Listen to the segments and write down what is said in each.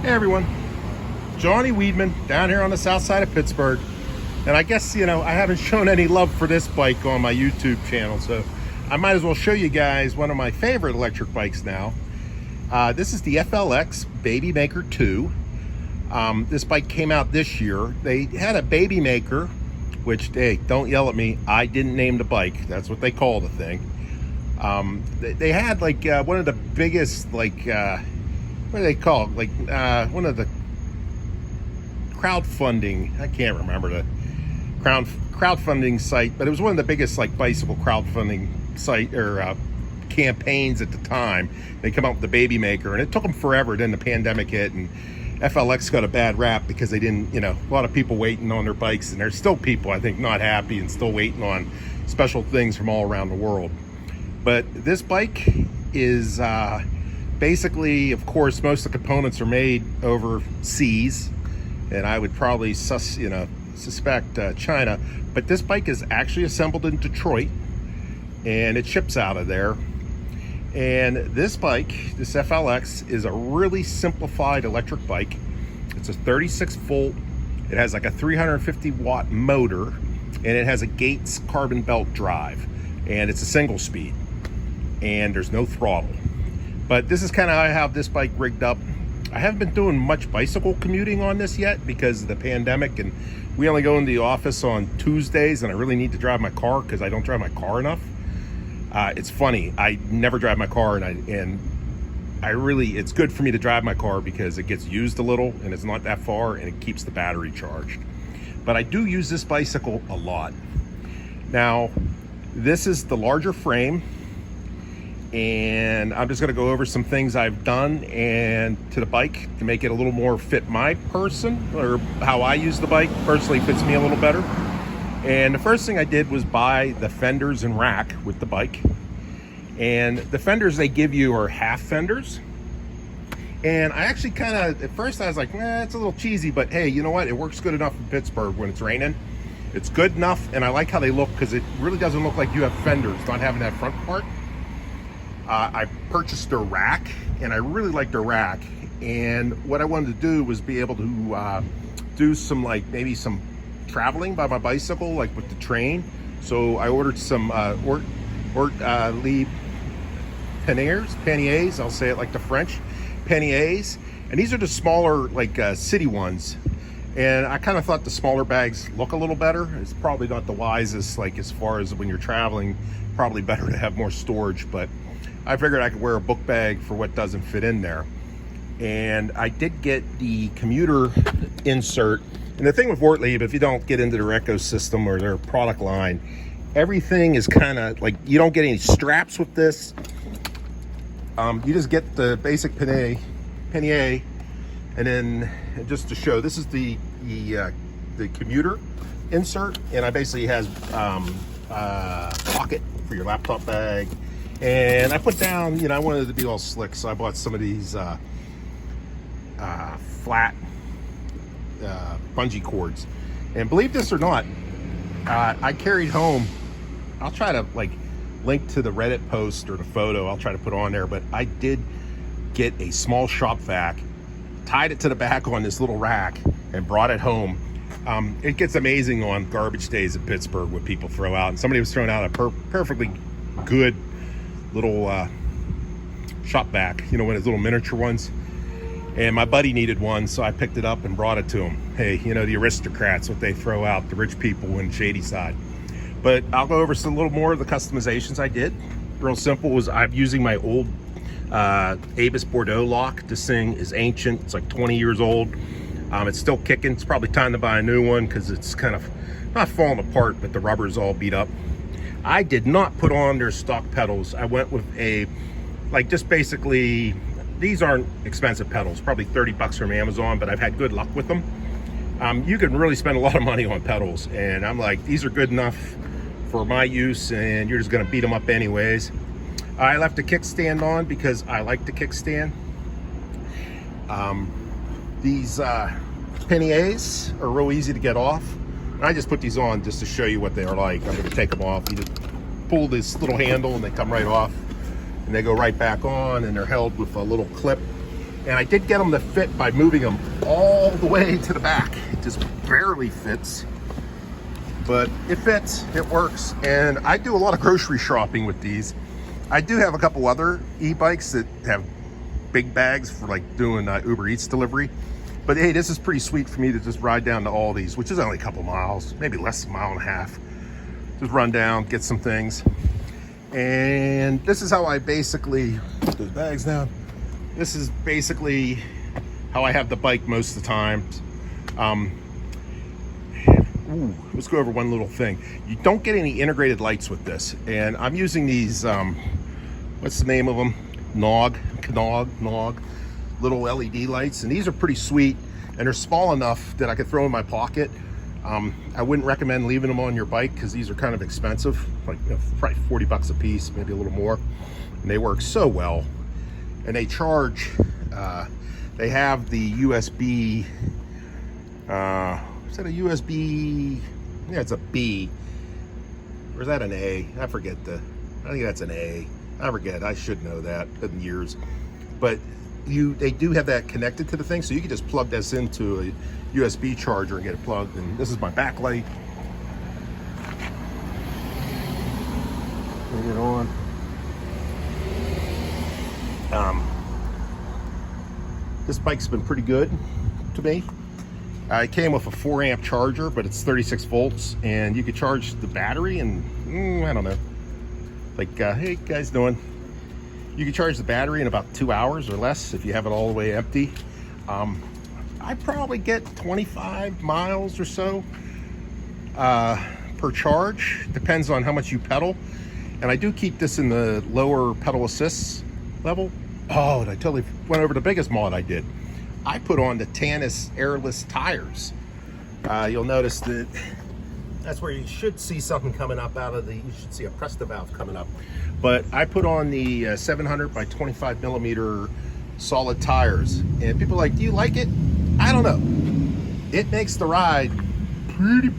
Hey everyone, Johnny Weedman down here on the south side of Pittsburgh. And I guess, I haven't shown any love for this bike on my YouTube channel, so I might as well show you guys one of my favorite electric bikes now. This is the FLX Babymaker II. This bike came out this year. They had a Babymaker, which, hey, don't yell at me, I didn't name the bike. That's what they call the thing. They had like one of the biggest, like, what do they call it? Like one of the crowdfunding, I can't remember the crowdfunding site, but it was one of the biggest like bicycle crowdfunding site or campaigns at the time. They come out with the Babymaker, and it took them forever. Then the pandemic hit, and FLX got a bad rap because they didn't, a lot of people waiting on their bikes, and there's still people, I think, not happy and still waiting on special things from all around the world. But this bike is basically, of course, most of the components are made overseas, and I would probably suspect China, but this bike is actually assembled in Detroit, and it ships out of there. And this bike, this FLX, is a really simplified electric bike. It's a 36 volt. It has like a 350 watt motor, and it has a Gates carbon belt drive, and it's a single speed, and there's no throttle. But this is kind of how I have this bike rigged up. I haven't been doing much bicycle commuting on this yet because of the pandemic, and we only go into the office on Tuesdays, and I really need to drive my car because I don't drive my car enough. It's funny, I never drive my car, and it's good for me to drive my car because it gets used a little and it's not that far, and it keeps the battery charged. But I do use this bicycle a lot. Now, this is the larger frame, and I'm just going to go over some things I've done and to the bike to make it a little more fit my person, or how I use the bike personally fits me a little better. And the first thing I did was buy the fenders and rack with the bike. And the fenders they give you are half fenders. And I actually kind of, at first I was like, it's a little cheesy, but hey, you know what? It works good enough in Pittsburgh when it's raining. It's good enough, and I like how they look because it really doesn't look like you have fenders, not having that front part. I purchased their rack, and I really like their rack. And what I wanted to do was be able to do some, like, maybe some traveling by my bicycle, like with the train. So I ordered some panniers, I'll say it like the French, panniers. And these are the smaller, like city ones. And I kind of thought the smaller bags look a little better. It's probably not the wisest, like as far as when you're traveling, probably better to have more storage, but I figured I could wear a book bag for what doesn't fit in there. And I did get the commuter insert. And the thing with Ortlieb, if you don't get into their ecosystem or their product line, everything is kind of like, you don't get any straps with this. You just get the basic pannier, and then just to show, this is the commuter insert, and I basically has pocket for your laptop bag. And I put down, I wanted it to be all slick, so I bought some of these flat bungee cords. And believe this or not, I carried home, I'll try to like link to the Reddit post or the photo, I'll try to put on there, but I did get a small shop vac, tied it to the back on this little rack, and brought it home. It gets amazing on garbage days in Pittsburgh what people throw out, and somebody was throwing out a perfectly good little shop vac, one of those little miniature ones. And my buddy needed one, so I picked it up and brought it to him. Hey, the aristocrats, what they throw out, the rich people in Shady Side. But I'll go over a little more of the customizations I did. Real simple was I'm using my old Avis Bordeaux lock. This thing is ancient. It's like 20 years old. It's still kicking. It's probably time to buy a new one because it's kind of not falling apart, but the rubber's all beat up. I did not put on their stock pedals. I went with just basically, these aren't expensive pedals, probably 30 bucks from Amazon, but I've had good luck with them. You can really spend a lot of money on pedals, and I'm like, these are good enough for my use, and you're just gonna beat them up anyways. I left the kickstand on because I like the kickstand. These panniers are real easy to get off. I just put these on just to show you what they are like. I'm gonna take them off. You just pull this little handle and they come right off, and they go right back on, and they're held with a little clip And I did get them to fit by moving them all the way to the back. It just barely fits, but it fits, it works. And I do a lot of grocery shopping with these. I do have a couple other e-bikes that have big bags for like doing Uber Eats delivery. But hey, this is pretty sweet for me to just ride down to Aldi's, which is only a couple miles, maybe less than a mile and a half. Just run down, get some things. And this is how I basically put those bags down. This is basically how I have the bike most of the time. Let's go over one little thing. You don't get any integrated lights with this. And I'm using these, what's the name of them? Nog, little LED lights. And these are pretty sweet. And they're small enough that I could throw in my pocket. I wouldn't recommend leaving them on your bike because these are kind of expensive, like probably 40 bucks a piece, maybe a little more. And they work so well. And they charge, they have the USB, is that a USB? Yeah, it's a B. Or is that an A? I forget I think that's an A. I forget, I should know that, been years. But they do have that connected to the thing, so you can just plug this into a USB charger and get it plugged. And this is my backlight. Bring it on. This bike's been pretty good to me. It came with a 4-amp charger, but it's 36 volts, and you could charge the battery in, I don't know, like, hey, guys doing? You can charge the battery in about 2 hours or less if you have it all the way empty. I probably get 25 miles or so per charge. Depends on how much you pedal. And I do keep this in the lower pedal assist level. Oh, and I totally went over the biggest mod I did. I put on the Tannis airless tires. You'll notice that that's where you should see something coming up out of you should see a Presta valve coming up. But I put on the 700 by 25 millimeter solid tires. And people are like, do you like it? I don't know. It makes the ride pretty,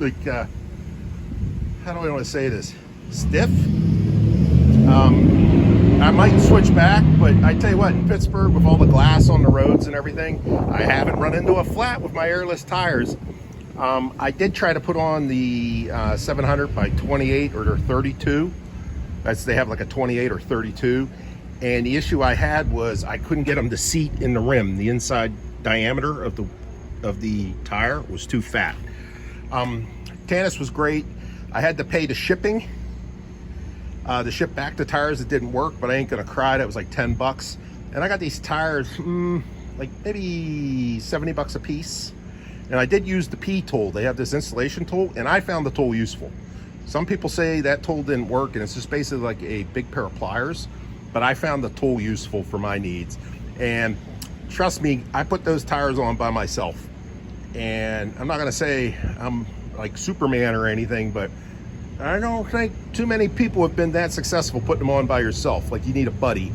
like, how do I want to say this? Stiff. I might switch back, but I tell you what, in Pittsburgh, with all the glass on the roads and everything, I haven't run into a flat with my airless tires. I did try to put on the 700 by 28 or 32. They have like a 28 or 32. And the issue I had was I couldn't get them to seat in the rim. The inside diameter of the tire was too fat. Tannis was great. I had to pay the shipping. To ship back the tires, it didn't work, but I ain't gonna cry. That was like 10 bucks. And I got these tires, like maybe 70 bucks a piece. And I did use the P tool. They have this installation tool, and I found the tool useful. Some people say that tool didn't work, and it's just basically like a big pair of pliers, but I found the tool useful for my needs. And trust me, I put those tires on by myself. And I'm not gonna say I'm like Superman or anything, but I don't think too many people have been that successful putting them on by yourself. Like, you need a buddy.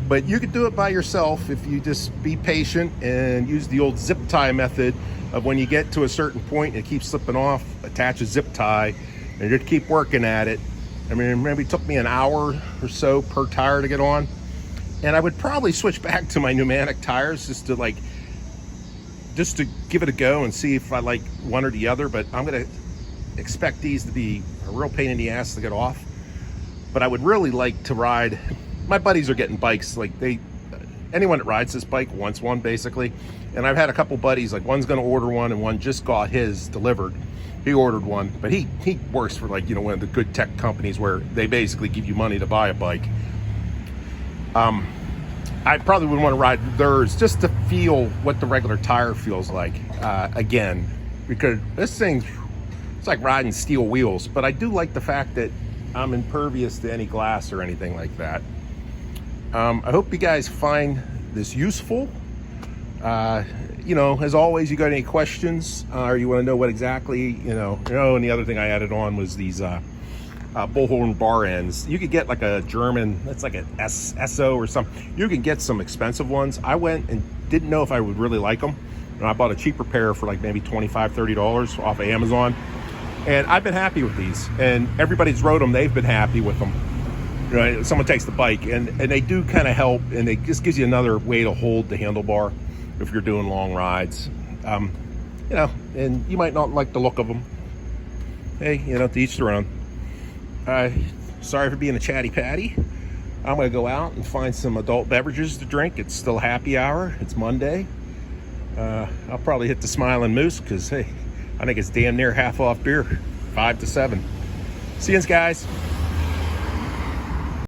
But you could do it by yourself if you just be patient and use the old zip tie method of when you get to a certain point and it keeps slipping off, attach a zip tie and just keep working at it. I mean, maybe it took me an hour or so per tire to get on. And I would probably switch back to my pneumatic tires just to give it a go and see if I like one or the other. But I'm gonna expect these to be a real pain in the ass to get off. But I would really like to ride. My buddies are getting bikes. Like, anyone that rides this bike wants one, basically. And I've had a couple buddies, like one's gonna order one and one just got his delivered. He ordered one, but he works for, like, one of the good tech companies where they basically give you money to buy a bike. I probably would want to ride theirs just to feel what the regular tire feels like again, because this thing's, it's like riding steel wheels. But I do like the fact that I'm impervious to any glass or anything like that. I hope you guys find this useful. As always, you got any questions or you want to know what exactly, and the other thing I added on was these bullhorn bar ends. You could get like a German, that's like an SO or something. You can get some expensive ones. I went and didn't know if I would really like them. And I bought a cheaper pair for like maybe $25, $30 off of Amazon. And I've been happy with these. And everybody's rode them, they've been happy with them. right? Someone takes the bike, and they do kind of help, and it just gives you another way to hold the handlebar if you're doing long rides. You know, and you might not like the look of them. Hey, you know, to each their own. Sorry for being a chatty patty. I'm gonna go out and find some adult beverages to drink. It's still happy hour. It's Monday. I'll probably hit the Smiling Moose because, hey, I think it's damn near half off beer, 5 to 7. See you guys.